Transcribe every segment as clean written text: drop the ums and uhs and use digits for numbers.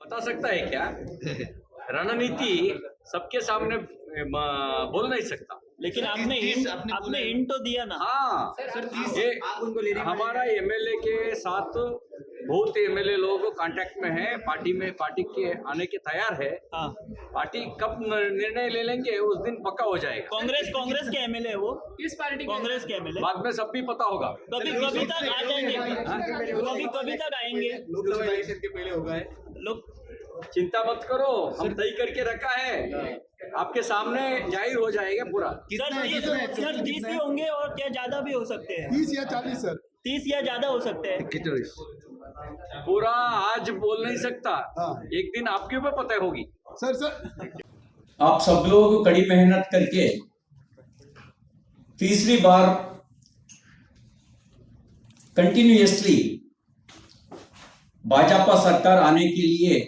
बता सकता है क्या? रणनीति सबके सामने बोल नहीं सकता। लेकिन आपने हिंट तो दिया ना। हाँ, ये हमारा एमएलए के साथ बहुत एमएलए लोग कांटेक्ट में है, पार्टी के आने के तैयार है। हाँ। पार्टी कब निर्णय ले लेंगे उस दिन पक्का हो जाएगा। कांग्रेस के एमएलए वो किस पार्टी कांग्रेस के एमएलए बाद में सब भी पता होगा। कभी तक आ जाएंगे, कभी तक आएंगे। लोकसभा इलेक्शन के पहले होगा है। लोग चिंता मत करो, हम तय करके रखा है, आपके सामने जाहिर हो जाएगा पूरा। सर 30 ही होंगे और क्या ज्यादा भी हो सकते हैं? 30 या 40 सर। 30 या ज्यादा हो सकते हैं। पूरा आज बोल नहीं सकता। हाँ। एक दिन आपके ऊपर पता होगी। सर आप सब लोग कड़ी मेहनत करके तीसरी बार कंटिन्यूअसली भाजपा सरकार आने के लिए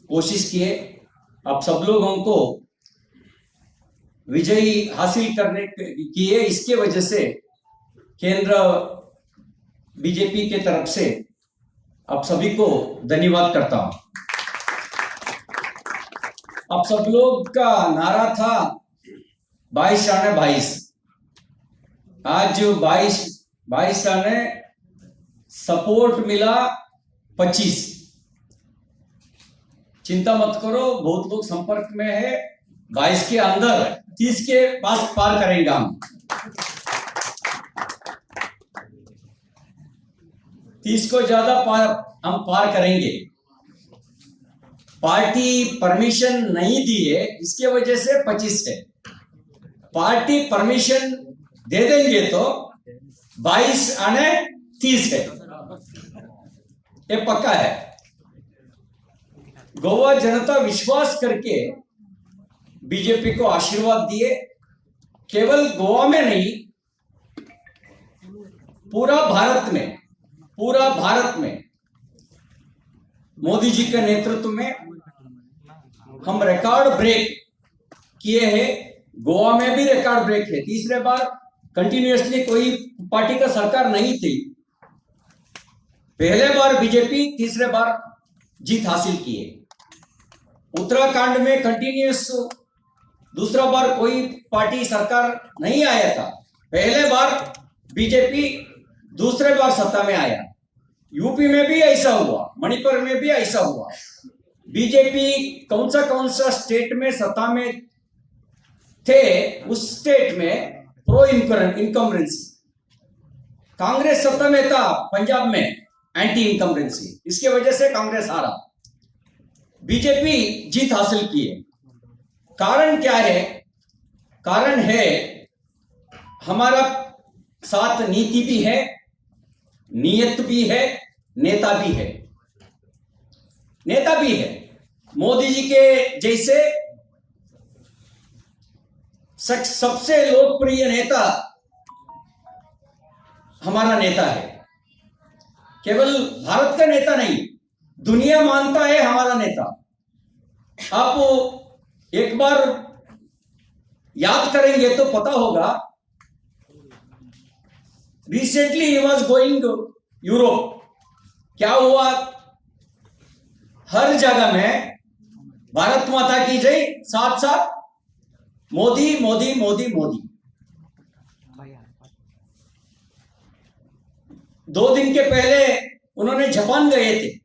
कोशिश किए। आप सब लोगों को विजयी हासिल करने किए। इसके वजह से केंद्र बीजेपी के तरफ से आप सभी को धन्यवाद करता हूं। आप सब लोग का नारा था 22 आने 22। आज 22 आने सपोर्ट मिला 25। चिंता मत करो, बहुत लोग संपर्क में है। 22 के अंदर 30 के पास पार करेंगे हम। 30 को ज्यादा हम पार करेंगे। पार्टी परमिशन नहीं दी है, इसके वजह से 25 है। पार्टी परमिशन दे देंगे तो 22 आने 30 है, ये पक्का है। गोवा जनता विश्वास करके बीजेपी को आशीर्वाद दिए। केवल गोवा में नहीं, पूरा भारत में मोदी जी के नेतृत्व में हम रिकॉर्ड ब्रेक किए हैं। गोवा में भी रिकॉर्ड ब्रेक है। तीसरे बार कंटिन्यूअसली कोई पार्टी का सरकार नहीं थी। पहले बार बीजेपी, तीसरे बार जीत हासिल की है। उत्तराखंड में कंटिन्यूअस दूसरा बार कोई पार्टी सरकार नहीं आया था। पहले बार बीजेपी दूसरे बार सत्ता में आया। यूपी में भी ऐसा हुआ, मणिपुर में भी ऐसा हुआ। बीजेपी कौन सा स्टेट में सत्ता में थे, उस स्टेट में प्रो इनकम्बेंसी। कांग्रेस सत्ता में था पंजाब में एंटी इनकम्बेंसी, इसके वजह से कांग्रेस हारा। बीजेपी जीत हासिल की है। कारण क्या है? कारण है हमारा साथ नीति भी है, नियत भी है, नेता भी है। मोदी जी के जैसे सबसे लोकप्रिय नेता हमारा नेता है। केवल भारत का नेता नहीं, दुनिया मानता है हमारा नेता। आप एक बार याद करेंगे तो पता होगा, recently he was going Europe. क्या हुआ? हर जगह में भारत माता की जय, साथ साथ मोदी मोदी मोदी मोदी। 2 दिन के पहले उन्होंने जापान गए थे।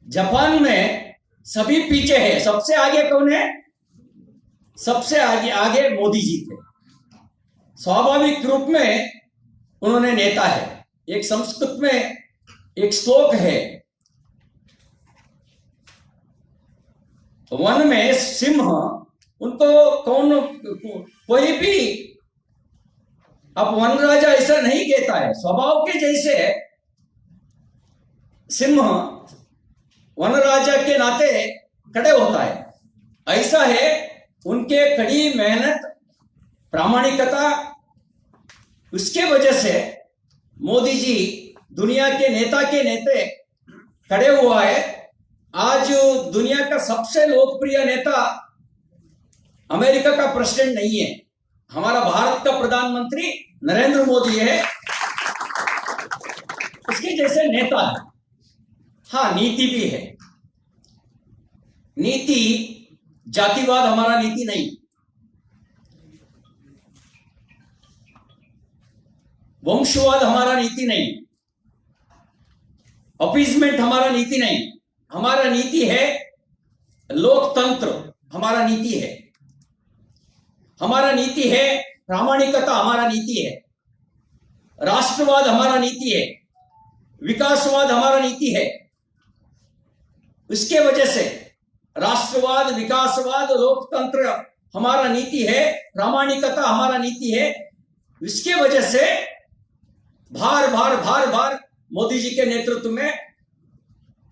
जापान में सभी पीछे है। सबसे आगे कौन है? सबसे आगे मोदी जी थे। स्वाभाविक रूप में उन्होंने नेता है। एक संस्कृत में एक श्लोक है, वन में सिंह, उनको कोई भी अब वन राजा ऐसा नहीं कहता है। स्वभाव के जैसे सिंह वन राजा के नाते खड़े होता है। ऐसा है उनके कड़ी मेहनत, प्रामाणिकता, उसके वजह से मोदी जी दुनिया के नेते खड़े हुआ है। आज दुनिया का सबसे लोकप्रिय नेता अमेरिका का प्रेसिडेंट नहीं है, हमारा भारत का प्रधानमंत्री नरेंद्र मोदी है। उसके जैसे नेता है। हाँ, नीति भी है। नीति जातिवाद हमारा नीति नहीं, वंशवाद हमारा नीति नहीं, अपीजमेंट हमारा नीति नहीं। हमारा नीति है लोकतंत्र, हमारा नीति है, हमारा नीति है प्रामाणिकता, हमारा नीति है राष्ट्रवाद, हमारा नीति है विकासवाद, हमारा नीति है। इसके वजह से राष्ट्रवाद, विकासवाद, लोकतंत्र हमारा नीति है, प्रामाणिकता हमारा नीति है। इसके वजह से भार भार भार भार मोदी जी के नेतृत्व में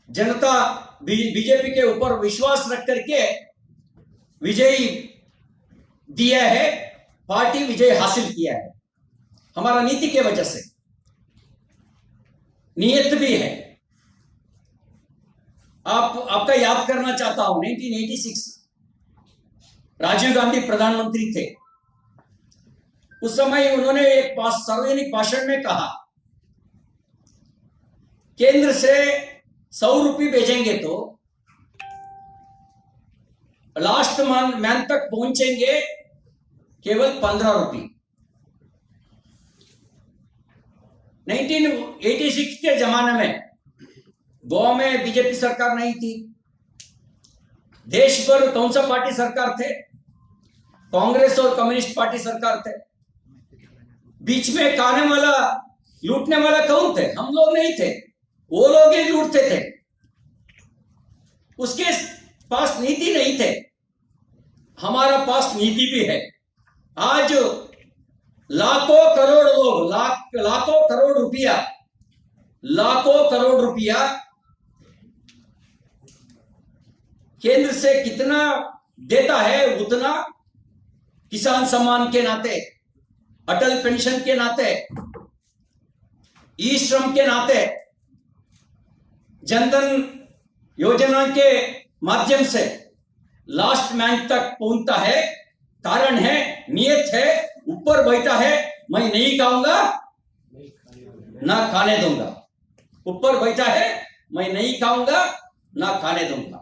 जनता बीजेपी के ऊपर विश्वास रख करके विजयी दिया है, पार्टी विजय हासिल किया है हमारा नीति के वजह से। नियत भी है। आपका याद करना चाहता हूं, 1986 राजीव गांधी प्रधानमंत्री थे। उस समय उन्होंने एक सार्वजनिक भाषण में कहा, केंद्र से 100 रुपये भेजेंगे तो लास्ट मैन तक पहुंचेंगे केवल 15 रुपये। 1986 के जमाने में गोवा में बीजेपी सरकार नहीं थी, देश भर कौन सा पार्टी सरकार थे? कांग्रेस और कम्युनिस्ट पार्टी सरकार थे। बीच में खाने वाला, लूटने वाला कौन थे? हम लोग नहीं थे, वो लोग ही लूटते थे। उसके पास नीति नहीं थे, हमारा पास नीति भी है। आज लाखों करोड़ लोग, लाखों करोड़ रुपया केंद्र से कितना देता है उतना किसान सम्मान के नाते, अटल पेंशन के नाते, ई श्रम के नाते, जनधन योजना के माध्यम से लास्ट मैन तक पहुंचता है। कारण है, नियत है, ऊपर बैठा है, मैं नहीं खाऊंगा ना खाने दूंगा। ऊपर बैठा है, मैं नहीं खाऊंगा ना खाने दूंगा।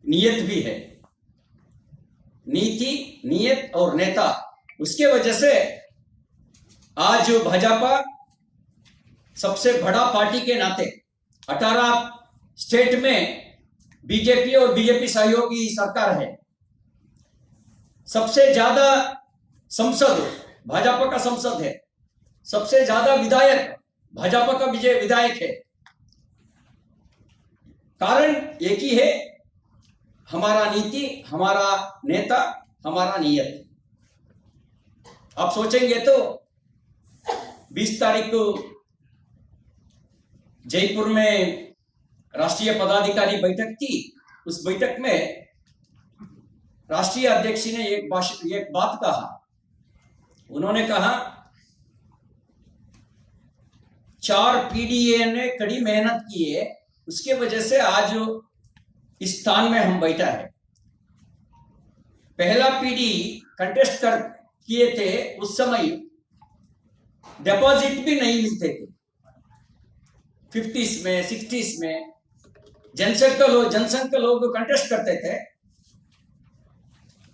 नियत भी है, नीति, नियत और नेता। उसके वजह से आज भाजपा सबसे बड़ा पार्टी के नाते 18 स्टेट में बीजेपी और बीजेपी सहयोगी सरकार है। सबसे ज्यादा संसद भाजपा का संसद है, सबसे ज्यादा विधायक भाजपा का विधायक है। कारण एक ही है, हमारा नीति, हमारा नेता, हमारा नियत। आप सोचेंगे तो 20 तारीख को जयपुर में राष्ट्रीय पदाधिकारी बैठक थी। उस बैठक में राष्ट्रीय अध्यक्ष ने एक बात कहा। उन्होंने कहा, 4 पीडीए ने कड़ी मेहनत की है, उसके वजह से आज इस स्थान में हम बैठा है। पहला पीडी कंटेस्ट किए थे, उस समय डिपॉजिट भी नहीं मिलते थे। 50s में, 60s में जनसंघ के लोग कंटेस्ट करते थे,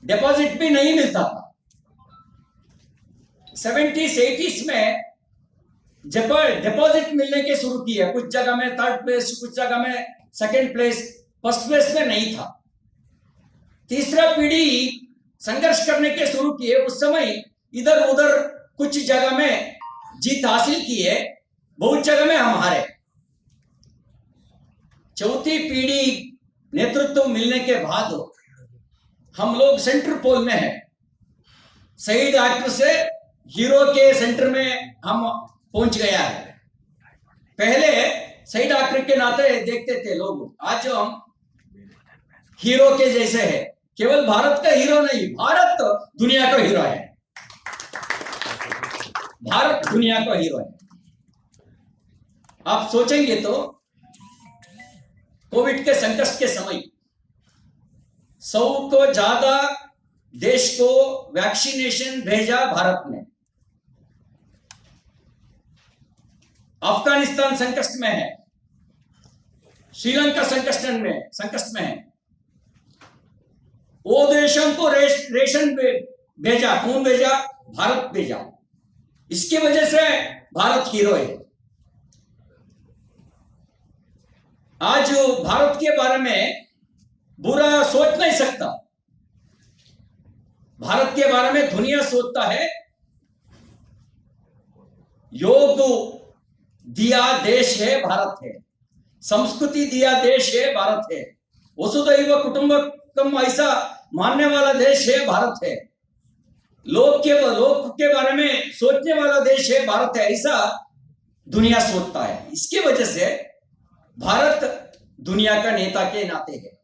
डिपॉजिट भी नहीं मिलता था। 70s, 80s में जब डिपॉजिट मिलने के शुरू किए, कुछ जगह में 3rd प्लेस, कुछ जगह में 2nd प्लेस, 1st प्लेस में नहीं था। तीसरा पीढ़ी संघर्ष करने के शुरू किए, उस समय इधर उधर कुछ जगह में जीत हासिल की है, बहुत जगह में हम हारे। चौथी पीढ़ी नेतृत्व मिलने के बाद हम लोग सेंटर पोल में हैं। शहीद एक्टर से हीरो के सेंटर में हम पहुंच गया है। पहले शहीद एक्टर के नाते देखते थे लोग, आज हम हीरो के जैसे है। केवल भारत का हीरो नहीं, भारत दुनिया का हीरो है। भारत दुनिया का हीरो है। आप सोचेंगे तो कोविड के संकट के समय 100 को ज्यादा देश को वैक्सीनेशन भेजा भारत ने। अफगानिस्तान संकट में है, श्रीलंका संकट में है, वो देशों को रेशन भेजा, कौन भेजा? भारत भेजा। इसके वजह से भारत हीरो है। आज भारत के बारे में बुरा सोच नहीं सकता। भारत के बारे में दुनिया सोचता है। योग दिया देश है भारत है, संस्कृति दिया देश है भारत है, वसुधैव कुटुंबकम ऐसा मानने वाला देश है भारत है, लोग के बारे में सोचने वाला देश है भारत है, ऐसा दुनिया सोचता है। इसके वजह से भारत दुनिया का नेता के नाते है।